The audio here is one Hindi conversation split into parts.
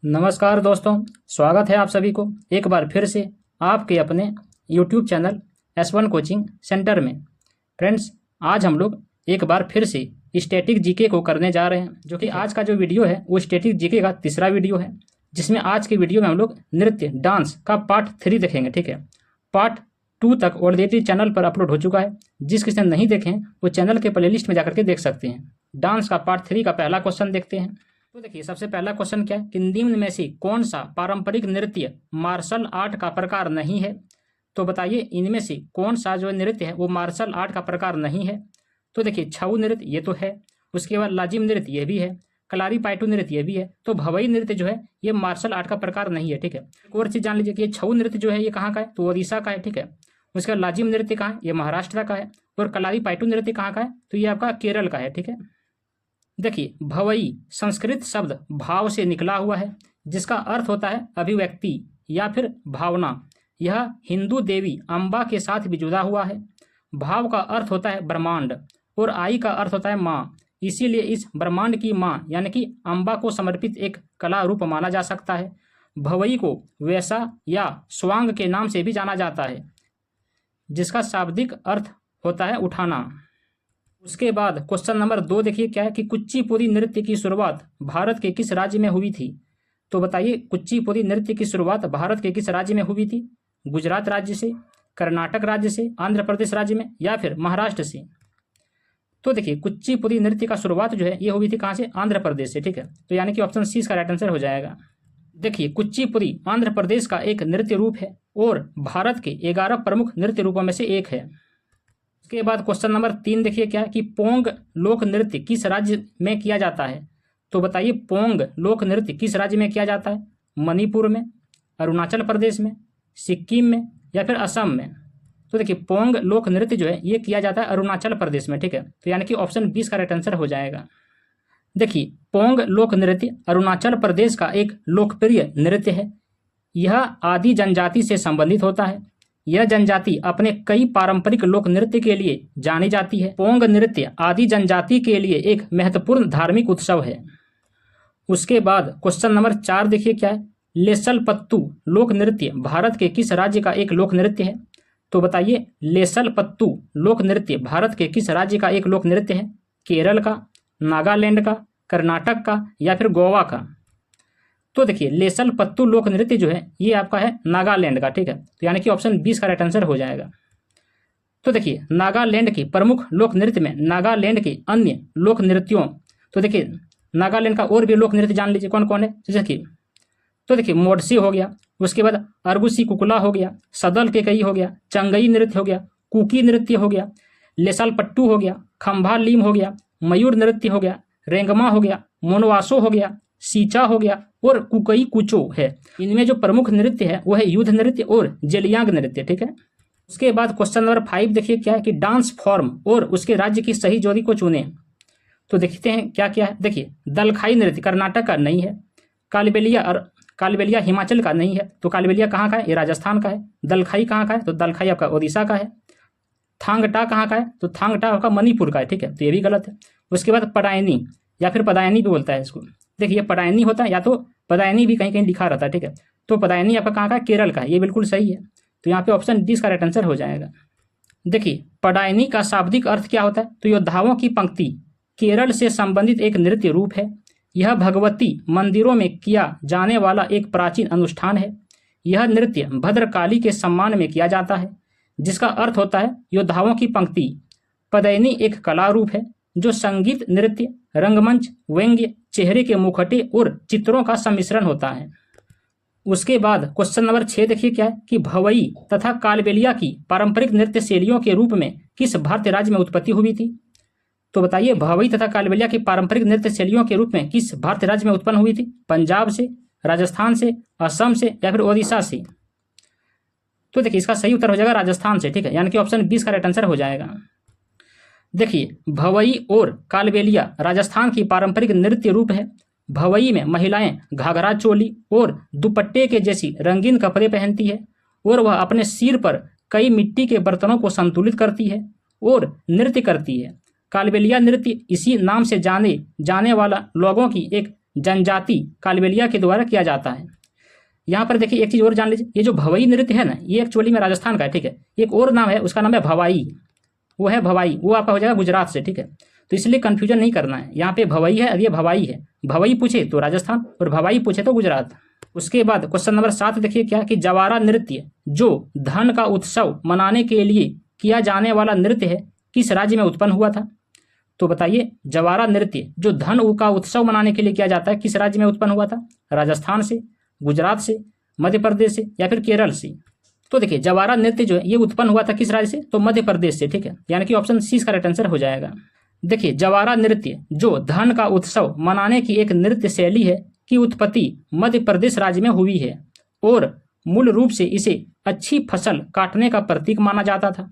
नमस्कार दोस्तों, स्वागत है आप सभी को एक बार फिर से आपके अपने YouTube channel S1 coaching centre में। फ्रेंड्स, आज हम लोग एक बार फिर से स्टैटिक जीके को करने जा रहे हैं, जो कि आज का जो वीडियो है वो स्टैटिक जीके का तीसरा वीडियो है, जिसमें आज के वीडियो में हम लोग नृत्य डांस का पार्ट 3 देखेंगे। ठीक है, पार्ट 2 तक ऑलरेडी चैनल पर अपलोड हो चुका है। जिस किसी ने नहीं देखे वो चैनल के प्लेलिस्ट में जाकर के देख सकते हैं। डांस का पार्ट 3 का पहला क्वेश्चन देखते हैं। तो देखिए, सबसे पहला क्वेश्चन क्या है कि निम्न में से कौन सा पारंपरिक नृत्य मार्शल आर्ट का प्रकार नहीं है। तो बताइए इनमें से कौन सा जो नृत्य है वो मार्शल आर्ट का प्रकार नहीं है। तो देखिए, छऊ नृत्य ये तो है, उसके बाद लाजिम नृत्य ये भी है, कलारीपायटू नृत्य ये भी है। तो भवई नृत्य जो है ये मार्शल आर्ट का प्रकार नहीं है। ठीक है, एक और चीज जान लीजिए कि ये छऊ नृत्य जो है ये कहाँ का है, तो ओडिशा का है। ठीक है, उसके बाद लाजिम नृत्य कहाँ है, ये महाराष्ट्र का है। और कलारीपायटू नृत्य कहाँ का है, तो ये आपका केरल का है। ठीक है, देखिए, भवई संस्कृत शब्द भाव से निकला हुआ है, जिसका अर्थ होता है अभिव्यक्ति या फिर भावना। यह हिंदू देवी अम्बा के साथ भी जुड़ा हुआ है। भाव का अर्थ होता है ब्रह्मांड और आई का अर्थ होता है माँ, इसीलिए इस ब्रह्मांड की माँ यानी कि अम्बा को समर्पित एक कला रूप माना जा सकता है। भवई को वैसा या स्वांग के नाम से भी जाना जाता है, जिसका शाब्दिक अर्थ होता है उठाना। उसके बाद क्वेश्चन नंबर 2 देखिए क्या है कि कुचिपुड़ी नृत्य की शुरुआत भारत के किस राज्य में हुई थी। तो बताइए, कुचिपुड़ी नृत्य की शुरुआत भारत के किस राज्य में हुई थी। गुजरात राज्य से, कर्नाटक राज्य से, आंध्र प्रदेश राज्य में या फिर महाराष्ट्र से। तो देखिए, कुचिपुड़ी नृत्य का शुरुआत जो है ये हुई थी कहाँ से, आंध्र प्रदेश से। ठीक है, तो यानी कि ऑप्शन सी इसका राइट आंसर हो जाएगा। देखिए, कुचिपुड़ी आंध्र प्रदेश का एक नृत्य रूप है और भारत के 11 प्रमुख नृत्य रूपों में से एक है। उसके बाद क्वेश्चन नंबर 3 देखिए क्या है कि पोंग लोक नृत्य किस राज्य में किया जाता है। तो बताइए, पोंग लोक नृत्य किस राज्य में किया जाता है, मणिपुर में, अरुणाचल प्रदेश में, सिक्किम में या फिर असम में। तो देखिए, पोंग लोक नृत्य जो है ये किया जाता है अरुणाचल प्रदेश में। ठीक है, तो यानी कि ऑप्शन 20 का राइट आंसर हो जाएगा। देखिए, पोंग लोक नृत्य अरुणाचल प्रदेश का एक लोकप्रिय नृत्य है। यह आदि जनजाति से संबंधित होता है। यह जनजाति अपने कई पारंपरिक लोक नृत्य के लिए जानी जाती है। पोंग नृत्य आदि जनजाति के लिए एक महत्वपूर्ण धार्मिक उत्सव है। उसके बाद क्वेश्चन नंबर 4 देखिए क्या है, लेसलपत्तू लोक नृत्य भारत के किस राज्य का एक लोक नृत्य है। तो बताइए, लेसलपत्तू लोक नृत्य भारत के किस राज्य का एक लोक नृत्य है, केरल का, नागालैंड का, कर्नाटक का या फिर गोवा का। तो देखिए, लेसलपत्तू लोक नृत्य जो है ये आपका है नागालैंड का। ठीक है, तो यानी कि ऑप्शन 20 का राइट आंसर हो जाएगा। तो देखिए, नागालैंड के प्रमुख लोक नृत्य में नागालैंड के अन्य लोक नृत्यों, तो देखिए नागालैंड का और भी लोक नृत्य जान लीजिए कौन कौन है। तो देखिए, मोडसी हो गया, उसके बाद अरगुसी कुकुला हो गया, सदल केकई हो गया, चंगई नृत्य हो गया, कुकी नृत्य हो गया, लेसलपट्टू हो गया, खंभा लीम हो गया, मयूर नृत्य हो गया, रेंगमा हो गया, मोनवासो हो गया, सीचा हो गया और कुकई कुचो है। इनमें जो प्रमुख नृत्य है वो है युद्ध नृत्य और जेलियांग नृत्य। ठीक है, उसके बाद क्वेश्चन नंबर 5 देखिए क्या है कि डांस फॉर्म और उसके राज्य की सही जोड़ी को चुने। तो देखते हैं क्या क्या है। देखिए, दलखाई नृत्य कर्नाटक का नहीं है, कालबेलिया हिमाचल का नहीं है, तो कालबेलिया कहाँ का है, ये राजस्थान का है। दलखाई कहाँ का है, तो दलखाई आपका ओडिशा का है। थांगटा कहाँ का है, तो थांगटा आपका मणिपुर का है। ठीक है, तो ये भी गलत है। उसके बाद पडायनी या फिर पदायनी भी बोलता है इसको। देखिए, पडायनी होता है या तो पदायनी भी कहीं कहीं लिखा रहता है। ठीक है, तो पदायनी आपका कहाँ का है, केरल का है, ये बिल्कुल सही है। तो यहाँ पे ऑप्शन 20 का राइट आंसर हो जाएगा। देखिए, पडायनी का शाब्दिक अर्थ क्या होता है, तो योद्धाओं की पंक्ति केरल से संबंधित एक नृत्य रूप है। यह भगवती मंदिरों में किया जाने वाला एक प्राचीन अनुष्ठान है। यह नृत्य भद्रकाली के सम्मान में किया जाता है, जिसका अर्थ होता है योद्धाओं की पंक्ति। पदायनी एक कला रूप है जो संगीत, नृत्य, रंगमंच, व्यंग्य, चेहरे के मुखौटे और चित्रों का सम्मिश्रण होता है। उसके बाद क्वेश्चन नंबर 6 देखिए क्या है कि भवई तथा कालबेलिया की पारंपरिक नृत्य शैलियों के रूप में किस भारतीय राज्य में उत्पत्ति हुई थी। तो बताइए, भवई तथा कालबेलिया की पारंपरिक नृत्य शैलियों के रूप में किस भारतीय राज्य में उत्पन्न हुई थी, पंजाब से, राजस्थान से, असम से या फिर ओडिशा से। तो देखिए, इसका सही उत्तर हो जाएगा राजस्थान से। ठीक है, यानी कि ऑप्शन 20 का राइट आंसर हो जाएगा। देखिए, भवई और कालबेलिया राजस्थान की पारंपरिक नृत्य रूप है। भवई में महिलाएं घाघरा चोली और दुपट्टे के जैसी रंगीन कपड़े पहनती है और वह अपने सिर पर कई मिट्टी के बर्तनों को संतुलित करती है और नृत्य करती है। कालबेलिया नृत्य इसी नाम से जाने वाला लोगों की एक जनजाति कालबेलिया के द्वारा किया जाता है। यहाँ पर देखिए एक चीज़ और जान लीजिए, ये जो भवई नृत्य है ना, ये एक्चुअली में राजस्थान का है, ठीक है। एक और नाम है, उसका नाम है भवाई, वो है भवाई, वो आपका हो जाएगा गुजरात से, ठीक है। तो इसलिए कन्फ्यूजन नहीं करना है, यहाँ पे भवई है और ये भवाई है। भवई पूछे तो राजस्थान और भवाई पूछे तो गुजरात। उसके बाद क्वेश्चन नंबर 7 देखिए क्या कि जवारा नृत्य जो धन का उत्सव मनाने के लिए किया जाने वाला नृत्य है, किस राज्य में उत्पन्न हुआ था? तो बताइए, जवारा नृत्य जो धन का उत्सव मनाने के लिए किया जाता है, किस राज्य में उत्पन्न हुआ था? राजस्थान से, गुजरात से, मध्य प्रदेश से या फिर केरल से? तो देखिए, जवारा नृत्य जो है ये उत्पन्न हुआ था किस राज्य से? तो मध्य प्रदेश से, ठीक है। यानी कि ऑप्शन सी इसका राइट आंसर हो जाएगा। देखिए, जवारा नृत्य जो धन का उत्सव मनाने की एक नृत्य शैली है की उत्पत्ति मध्य प्रदेश राज्य में हुई है और मूल रूप से इसे अच्छी फसल काटने का प्रतीक माना जाता था।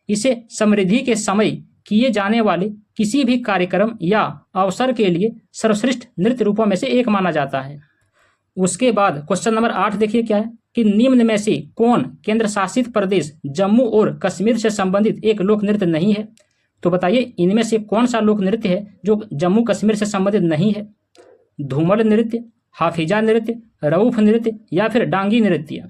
इसे समृद्धि के समय किए जाने वाले किसी भी कार्यक्रम या अवसर के लिए सर्वश्रेष्ठ नृत्य रूपों में से एक माना जाता है। उसके बाद क्वेश्चन नंबर 8 देखिए क्या है कि निम्न में से कौन केंद्र शासित प्रदेश जम्मू और कश्मीर से संबंधित एक लोक नृत्य नहीं है? तो बताइए, इनमें से कौन सा लोक नृत्य है जो जम्मू कश्मीर से संबंधित नहीं है? धूमल नृत्य, हाफिजा नृत्य, रऊफ नृत्य या फिर डांगी नृत्य?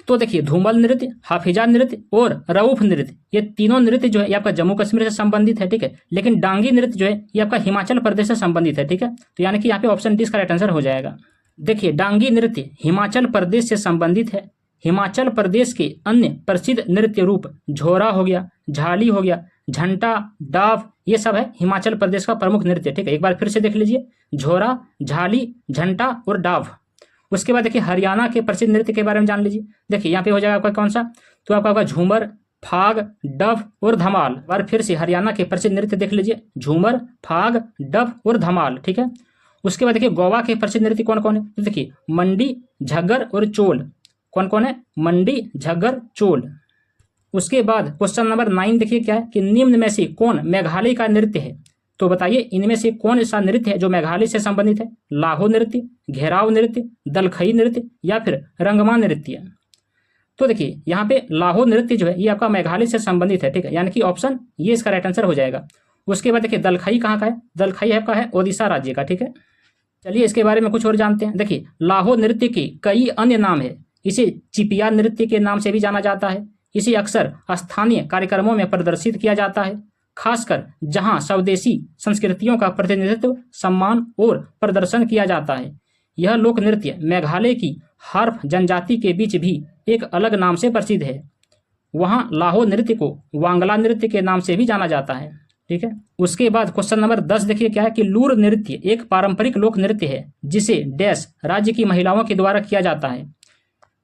तो देखिए, धूमल नृत्य, हाफिजा नृत्य और रऊफ नृत्य, ये तीनों नृत्य जो है ये आपका जम्मू कश्मीर से संबंधित है, ठीक है। लेकिन डांगी नृत्य जो है ये आपका हिमाचल प्रदेश से संबंधित है, ठीक है। तो यानी कि यहाँ पे ऑप्शन डी इसका राइट आंसर हो जाएगा। देखिए, डांगी नृत्य हिमाचल प्रदेश से संबंधित है। हिमाचल प्रदेश के अन्य प्रसिद्ध नृत्य रूप झोरा हो गया, झाली हो गया, झंटा, डाफ, ये सब है हिमाचल प्रदेश का प्रमुख नृत्य, ठीक है। एक बार फिर से देख लीजिए, झोरा, झाली, झंटा और डाफ। उसके बाद देखिए, हरियाणा के प्रसिद्ध नृत्य के बारे में जान लीजिए। देखिए, यहाँ पे हो जाएगा आपका कौन सा? तो आपका होगा झूमर, फाग, डफ और धमाल। एक बार फिर से हरियाणा के प्रसिद्ध नृत्य देख लीजिए, झूमर, फाग, डफ और धमाल, ठीक है। उसके बाद देखिए, गोवा के प्रसिद्ध नृत्य कौन कौन है? तो देखिए, मंडी, झग्गर और चोल। कौन कौन है? मंडी, झग्गर, चोल। उसके बाद क्वेश्चन नंबर 9 देखिए क्या है कि निम्न में से कौन मेघालय का नृत्य है? तो बताइए, इनमें से कौन सा नृत्य है जो मेघालय से संबंधित है? लाहो नृत्य, घेराव नृत्य, दलखई नृत्य या फिर रंगमा नृत्य? तो देखिए, यहाँ पे लाहो नृत्य जो है ये आपका मेघालय से संबंधित है, ठीक है। यानी कि ऑप्शन ये इसका राइट आंसर हो जाएगा। उसके बाद देखिए, दलखई कहाँ का है? दलखई आपका है ओडिशा राज्य का, ठीक है। चलिए इसके बारे में कुछ और जानते हैं। देखिए, लाहो नृत्य के कई अन्य नाम है। इसे चिपिया नृत्य के नाम से भी जाना जाता है। इसे अक्सर स्थानीय कार्यक्रमों में प्रदर्शित किया जाता है, खासकर जहां स्वदेशी संस्कृतियों का प्रतिनिधित्व, सम्मान और प्रदर्शन किया जाता है। यह लोक नृत्य मेघालय की हार्प जनजाति के बीच भी एक अलग नाम से प्रसिद्ध है। वहां लाहो नृत्य को वांगला नृत्य के नाम से भी जाना जाता है, ठीक है। उसके बाद क्वेश्चन नंबर 10 देखिए क्या है कि लूर नृत्य एक पारंपरिक लोक नृत्य है जिसे डैश राज्य की महिलाओं के द्वारा किया जाता है।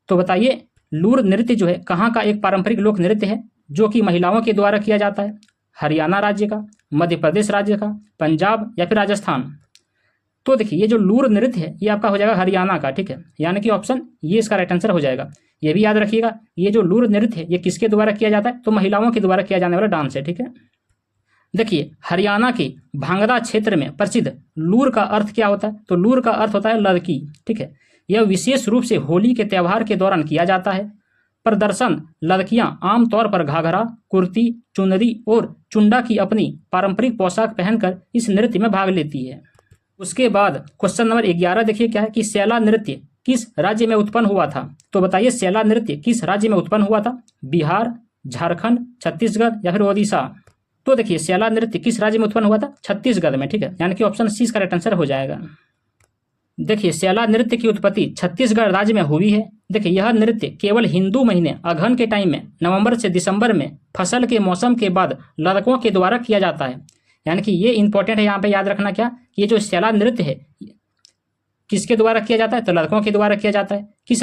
तो बताइए, लूर नृत्य जो है कहाँ का एक पारंपरिक लोक नृत्य है जो कि महिलाओं के द्वारा किया जाता है? हरियाणा राज्य का, मध्य प्रदेश राज्य का, पंजाब या फिर राजस्थान? तो देखिए, ये जो लूर नृत्य है ये आपका हो जाएगा हरियाणा का, ठीक है। यानी कि ऑप्शन ये इसका राइट आंसर हो जाएगा। ये भी याद रखिएगा, ये जो लूर नृत्य है ये किसके द्वारा किया जाता है? तो महिलाओं के द्वारा किया जाने वाला डांस है, ठीक है। देखिए, हरियाणा के भांगड़ा क्षेत्र में प्रसिद्ध लूर का अर्थ क्या होता है? तो लूर का अर्थ होता है लड़की, ठीक है। यह विशेष रूप से होली के त्यौहार के दौरान किया जाता है। प्रदर्शन लड़कियां आमतौर पर घाघरा, कुर्ती, चुनरी और चुंडा की अपनी पारंपरिक पोशाक पहनकर इस नृत्य में भाग लेती है। उसके बाद क्वेश्चन नंबर 11 देखिए क्या है कि सैला नृत्य किस राज्य में उत्पन्न हुआ था? तो बताइए, सैला नृत्य किस राज्य में उत्पन्न हुआ था? बिहार, झारखंड, छत्तीसगढ़ या फिर ओडिशा? तो देखिए, सैला नृत्य किस राज्य में उत्पन्न हुआ था? छत्तीसगढ़ में, ठीक है। यानी कि ऑप्शन सी इसका राइट आंसर हो जाएगा। देखिए, सैला नृत्य की उत्पत्ति छत्तीसगढ़ राज्य में हुई है। देखिए, यह नृत्य केवल हिंदू महीने अगहन के टाइम में नवंबर से दिसंबर में फसल के मौसम के बाद लड़कों के द्वारा किया जाता है। यानी कि ये इंपॉर्टेंट है, यहाँ पे याद रखना क्या, ये जो सैला नृत्य है किसके द्वारा किया जाता है? तो लड़कों के द्वारा किया जाता है। किस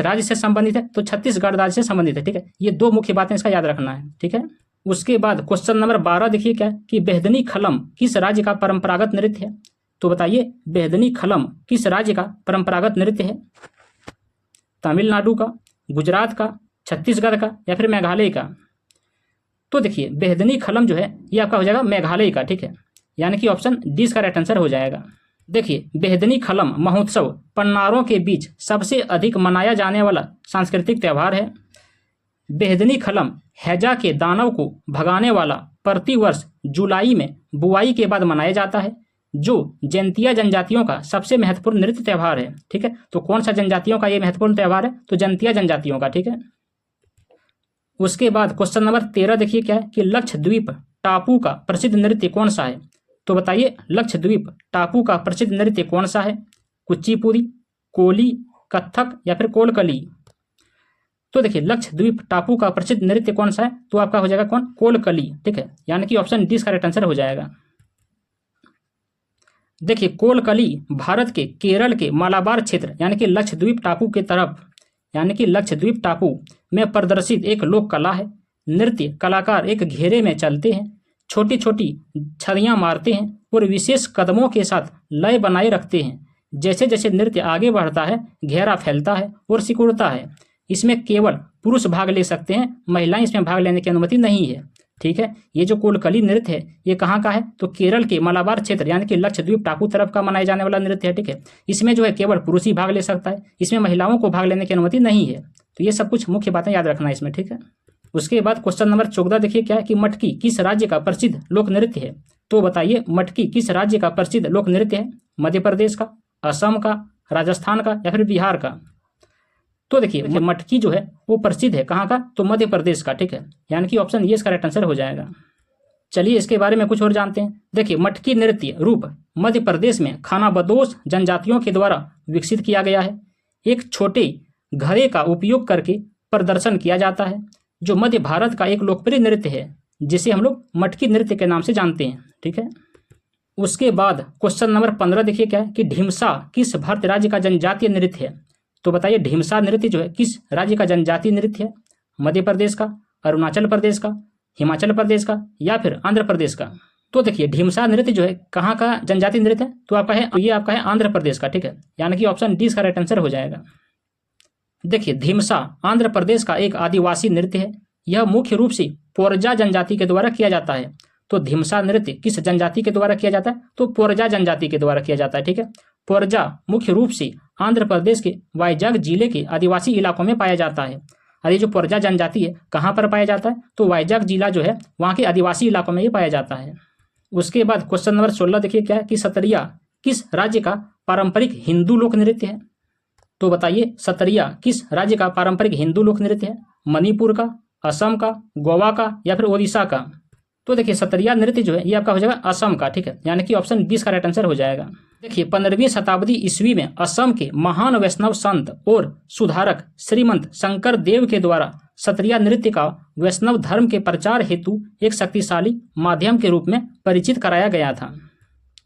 राज्य से संबंधित है? तो छत्तीसगढ़ राज्य से संबंधित है, ठीक है। ये दो मुख्य बातें इसका याद रखना है, ठीक है। उसके बाद क्वेश्चन नंबर 12 देखिए क्या कि बेहदनी खलम किस राज्य का परंपरागत नृत्य है? तो बताइए, बेहदनी खलम किस राज्य का परंपरागत नृत्य है? तमिलनाडु का, गुजरात का, छत्तीसगढ़ का या फिर मेघालय का? तो देखिए, बेहदनी खलम जो है ये आपका हो जाएगा मेघालय का, ठीक है। यानी कि ऑप्शन डी इसका राइट आंसर हो जाएगा। देखिए, बेहदनी खलम महोत्सव पन्नारों के बीच सबसे अधिक मनाया जाने वाला सांस्कृतिक त्यौहार है। बेहदनी खलम हैजा के दानव को भगाने वाला प्रतिवर्ष जुलाई में बुआई के बाद मनाया जाता है। जो जयंतिया जनजातियों का सबसे महत्वपूर्ण नृत्य त्यौहार है। ठीक है, तो कौन सा जनजातियों का ये महत्वपूर्ण त्यौहार है? तो जयंतिया जनजातियों का। ठीक है, उसके बाद क्वेश्चन नंबर 13 देखिए क्या है कि लक्षद्वीप टापू का प्रसिद्ध नृत्य कौन सा है? तो बताइए लक्षद्वीप टापू का प्रसिद्ध नृत्य कौन सा है? कुचिपुड़ी, कोली, कथक या फिर कोलकली? तो देखिए लक्षद्वीप टापू का प्रसिद्ध नृत्य कौन सा है? तो आपका हो जाएगा कौन? कोलकली। ठीक है, यानी कि ऑप्शन डी इसका करेक्ट आंसर हो जाएगा। देखिए कोलकली भारत के केरल के मालाबार क्षेत्र यानी कि लक्षद्वीप टापू के तरफ यानी कि लक्षद्वीप टापू में प्रदर्शित एक लोक कला है। नृत्य कलाकार एक घेरे में चलते हैं, छोटी छोटी छड़ियाँ मारते हैं और विशेष कदमों के साथ लय बनाए रखते हैं। जैसे जैसे नृत्य आगे बढ़ता है घेरा फैलता है और सिकुड़ता है। इसमें केवल पुरुष भाग ले सकते हैं, महिलाएं इसमें भाग लेने की अनुमति नहीं है। ठीक है, ये जो कोलकली नृत्य है ये कहाँ का है? तो केरल के मालाबार क्षेत्र यानी कि लक्षद्वीप टापू तरफ का मनाए जाने वाला नृत्य है। ठीक है, इसमें जो है केवल पुरुष ही भाग ले सकता है, इसमें महिलाओं को भाग लेने की अनुमति नहीं है। तो ये सब कुछ मुख्य बातें याद रखना है इसमें। ठीक है, उसके बाद क्वेश्चन नंबर 14 देखिए क्या है कि मटकी किस राज्य का प्रसिद्ध लोक नृत्य है? तो बताइए मटकी किस राज्य का प्रसिद्ध लोक नृत्य है? मध्य प्रदेश का, असम का, राजस्थान का या फिर बिहार का? तो देखिए मटकी जो है वो प्रसिद्ध है कहाँ का? तो मध्य प्रदेश का। ठीक है, यानी कि ऑप्शन ये इसका करेक्ट आंसर हो जाएगा। चलिए इसके बारे में कुछ और जानते हैं। देखिए मटकी नृत्य रूप मध्य प्रदेश में खानाबदोश जनजातियों के द्वारा विकसित किया गया है। एक छोटे घड़े का उपयोग करके प्रदर्शन किया जाता है, जो मध्य भारत का एक लोकप्रिय नृत्य है जिसे हम लोग मटकी नृत्य के नाम से जानते हैं। ठीक है, उसके बाद क्वेश्चन नंबर 15 देखिए क्या है कि ढीमसा किस भारतीय राज्य का जनजातीय नृत्य है? तो बताइए ढीमसा नृत्य जो है किस राज्य का जनजातीय नृत्य है? मध्य प्रदेश का, अरुणाचल प्रदेश का, हिमाचल प्रदेश का या फिर आंध्र प्रदेश का? तो देखिए ढीमसा नृत्य जो है कहाँ का जनजातीय नृत्य है? तो आपका है ये आपका है आंध्र प्रदेश का। ठीक है, यानी कि ऑप्शन डी इसका राइट आंसर हो जाएगा। देखिए ढीमसा आंध्र प्रदेश का एक आदिवासी नृत्य है। यह मुख्य रूप से पोरजा जनजाति के द्वारा किया जाता है। तो ढीमसा नृत्य किस जनजाति के द्वारा किया जाता है? तो पोरजा जनजाति के द्वारा किया जाता है। ठीक है, पोरजा मुख्य रूप से आंध्र प्रदेश के वाइजाग जिले के आदिवासी इलाकों में पाया जाता है। और ये जो पोरजा जनजाति है कहाँ पर पाया जाता है? तो वाइजाग जिला जो है वहाँ के आदिवासी इलाकों में ये पाया जाता है। उसके बाद क्वेश्चन नंबर 16 देखिए क्या है कि सतरिया किस राज्य का पारंपरिक हिंदू लोक नृत्य है? तो बताइए सतरिया किस राज्य का पारंपरिक हिंदू लोक नृत्य है? मणिपुर का, असम का, गोवा का या फिर ओडिशा का? तो देखिए सतरिया नृत्य जो है ये आपका हो जाएगा असम का। ठीक है, यानी कि ऑप्शन 20 का राइट आंसर हो जाएगा। देखिए 15वीं शताब्दी ईस्वी में असम के महान वैष्णव संत और सुधारक श्रीमंत शंकर देव के द्वारा सतरिया नृत्य का वैष्णव धर्म के प्रचार हेतु एक शक्तिशाली माध्यम के रूप में परिचित कराया गया था।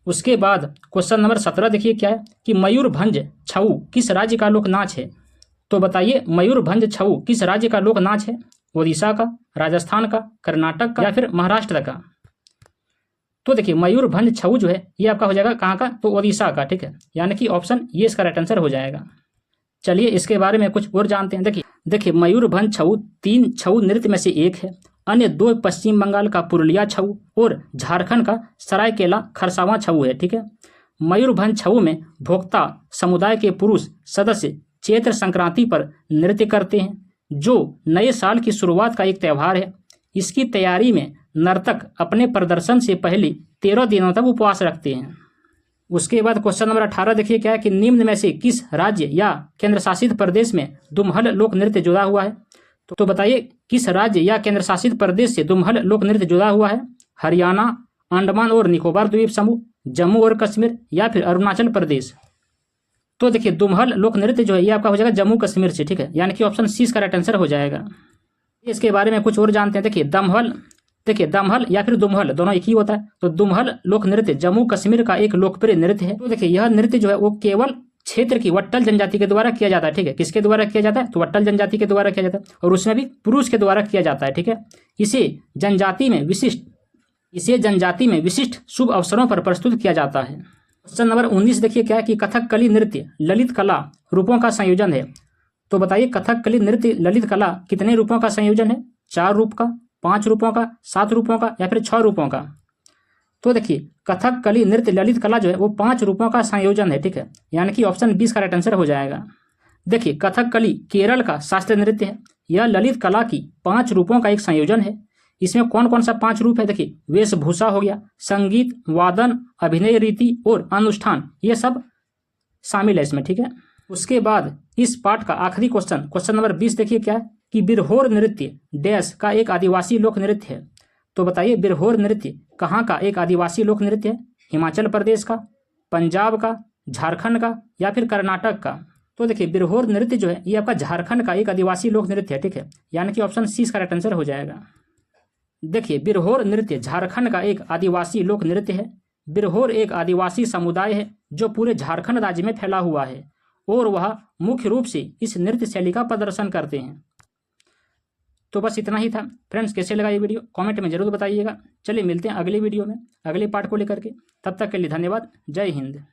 उसके बाद क्वेश्चन नंबर 17 देखिए क्या है कि मयूरभंज छऊ किस राज्य का लोक नाच है? तो बताइए मयूरभंज छऊ किस राज्य का लोक नाच है? ओडिशा का, राजस्थान का, कर्नाटक का या फिर महाराष्ट्र का? तो देखिए मयूरभंज छऊ जो है ये आपका हो जाएगा कहाँ का? तो ओडिशा का। ठीक है, यानी कि ऑप्शन ये इसका राइट आंसर हो जाएगा। चलिए इसके बारे में कुछ और जानते हैं। देखिए मयूरभंज छऊ 3 छऊ नृत्य में से एक है। अन्य 2 पश्चिम बंगाल का पुरुलिया छऊ और झारखंड का सरायकेला खरसावां छऊ है। ठीक है, मयूरभंज छऊ में भोक्ता समुदाय के पुरुष सदस्य चैत्र संक्रांति पर नृत्य करते हैं, जो नए साल की शुरुआत का एक त्यौहार है। इसकी तैयारी में नर्तक अपने प्रदर्शन से पहले 13 दिनों तक उपवास रखते हैं। उसके बाद क्वेश्चन नंबर 18 देखिए क्या है कि निम्न में से किस राज्य या केंद्र शासित प्रदेश में दुम्हल लोक नृत्य जुड़ा हुआ है? तो बताइए किस राज्य या केंद्र शासित प्रदेश से दुम्हल लोक नृत्य जुड़ा हुआ है? हरियाणा, अंडमान और निकोबार द्वीप समूह, जम्मू और कश्मीर या फिर अरुणाचल प्रदेश? तो देखिए दुम्हल लोक नृत्य जो है ये आपका हो जाएगा जम्मू कश्मीर से। ठीक है, यानी कि ऑप्शन सी इसका राइट आंसर हो जाएगा। इसके बारे में कुछ और जानते हैं। देखिए दमहल या फिर दुम्हल दोनों एक ही होता है। तो दुम्हल लोक नृत्य जम्मू कश्मीर का एक लोकप्रिय नृत्य है। तो देखिए यह नृत्य जो है वो केवल क्षेत्र की वट्टल जनजाति के द्वारा किया जाता है। ठीक है, किसके द्वारा किया जाता है? तो वट्टल जनजाति के द्वारा किया जाता है और उसमें भी पुरुष के द्वारा किया जाता है। ठीक है, इसे जनजाति में विशिष्ट शुभ अवसरों पर प्रस्तुत किया जाता है। क्वेश्चन नंबर 19 देखिए क्या है कि कथकली नृत्य ललित कला रूपों का संयोजन है। तो बताइए कथकली नृत्य ललित कला कितने रूपों का संयोजन है? 4 रूप का, 5 रूपों का, 7 रूपों का या फिर 6 रूपों का? तो देखिए कथकली नृत्य ललित कला जो है वो 5 रूपों का संयोजन है। ठीक है, यानी कि ऑप्शन 20 का राइट आंसर हो जाएगा। देखिए कथकली केरल का शास्त्रीय नृत्य है। यह ललित कला की 5 रूपों का एक संयोजन है। इसमें कौन कौन सा 5 रूप है? देखिए, वेशभूषा हो गया, संगीत, वादन, अभिनय रीति और अनुष्ठान, ये सब शामिल है इसमें, ठीक है। उसके बाद इस पाठ का आखिरी क्वेश्चन नंबर 20 देखिए क्या है कि बिरहोर नृत्य डैश का एक आदिवासी लोक नृत्य है। तो बताइए बिरहोर नृत्य कहाँ का एक आदिवासी लोक नृत्य है? हिमाचल प्रदेश का, पंजाब का, झारखंड का या फिर कर्नाटक का? तो देखिए बिरहोर नृत्य जो है ये आपका झारखंड का एक आदिवासी लोक नृत्य है, ठीक है, यानी कि ऑप्शन सी इसका राइट आंसर हो जाएगा। देखिए बिरहोर नृत्य झारखंड का एक आदिवासी लोक नृत्य है। बिरहोर एक आदिवासी समुदाय है जो पूरे झारखंड राज्य में फैला हुआ है और वह मुख्य रूप से इस नृत्य शैली का प्रदर्शन करते हैं। तो बस इतना ही था फ्रेंड्स। कैसे लगा ये वीडियो कमेंट में जरूर बताइएगा। चलिए मिलते हैं अगली वीडियो में अगले पार्ट को लेकर के। तब तक के लिए धन्यवाद। जय हिंद।